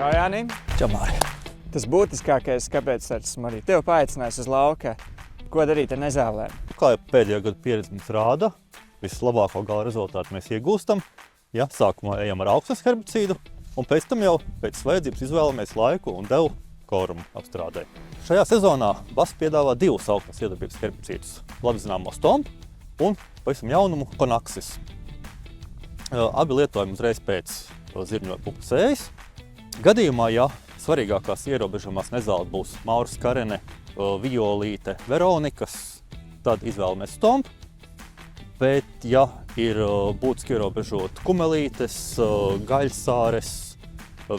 Čau, Jāni. Čau, Mārija. Tas būtiskākais, kāpēc esmu arī tevi paaicinājis uz lauka, ko darīt ar nezālēm? Kā jau pēdējā gada pieredze mums rāda, vislabāko gala rezultātu mēs iegūstam, ja sākumā ejam ar augsnes herbicīdu, un pēc tam jau pēc vajadzības izvēlamies laiku un devu korumu apstrādē. Šajā sezonā BASF piedāvā divus augsnes iedarbības herbicīdus – labi zināmo Stomp un pavisam jaunumu Konaxis. Abi lietojam uzreiz pēc zirņoju pupu sējas. Gadījumā, ja svarīgākās ierobežamās nezāles būs Mauras karene, Violīte, Veronikas, tad izvēlamies Stomp. Bet, ja ir būtiski ierobežot kumelītes, gaļsāres,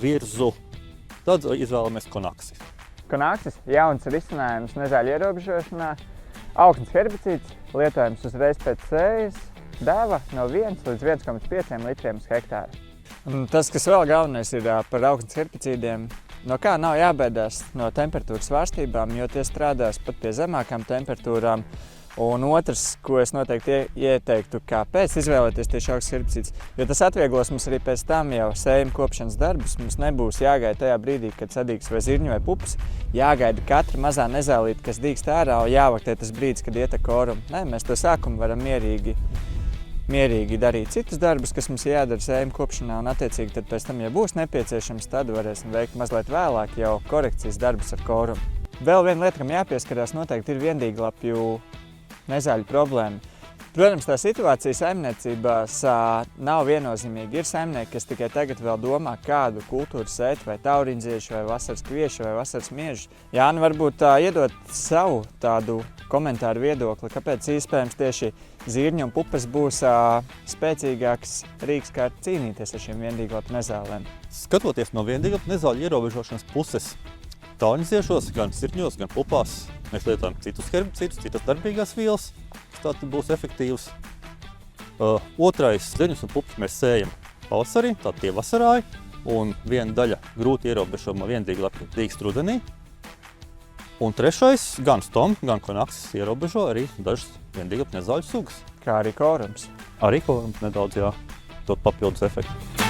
virzu, tad izvēlamies Konaxis. Konaxis – jauns risinājums nezāļu ierobežošanā. Augsnes herbicīds lietojams uzreiz pēc sējas, deva no 1 līdz 1,5 litriem uz hektāru. Un tas, kas vēl galvenais ir par augsnes herbicīdiem, no kā nav jābaidās no temperatūras svārstībām, jo tie strādās pat pie zemākām temperatūrām. Un otrs, ko es noteikti ieteiktu, kāpēc izvēlēties tieši augsnes herbicīds, jo tas atvieglos mums arī pēc tam jau sējuma kopšanas darbus. Mums nebūs jāgaida tajā brīdī, kad sadīgs vai zirņu vai pupas, jāgaida katra mazā nezālīte, kas dīkst ārā, un jāvaktē tas brīdis, kad iet ar korumu. Nē, mēs to sākumu varam mierīgi darīt citus darbus, kas mums jādara sējuma kopšanā, un attiecīgi tad pēc tam, ja būs nepieciešams, tad varēsim veikt mazliet vēlāk jau korekcijas darbus ar korumu. Vēl viena lieta, kam jāpieskarās, noteikti ir viendīglapju nezāļu problēma. Protams, tā situācija saimniecībās nav viennozīmīga. Ir saimnieki, kas tikai tagad vēl domā, kādu kultūru sēt, vai tauriņdziešu, vai vasaras kviešu, vai vasaras miežu. Jāni, varbūt iedot savu tādu komentāru viedokli, kāpēc iespējams tieši zirņu un pupas būs spēcīgāks rīks, kā cīnīties ar šīm viendīglapju nezālēm. Skatoties no viendīglapju nezāļu ierobežošanas puses, tauriņdziešos, gan zirņos, gan pupās, mēs lietojam citus herbicīdus, citas darbīgās vielas, kas tātad būs efektīvs. Otrais, zirņus un pupas mēs sējam pavasarī, tātad tie vasarāji, un viena daļa grūti ierobežojama viendīglapju dīkst rudenī. Un trešais, gan Stomp, gan Konaxis ierobežo arī dažas viendīglapju nezāļu sugas. Kā arī korums. Arī korums nedaudz, jā, dot papildus efektu.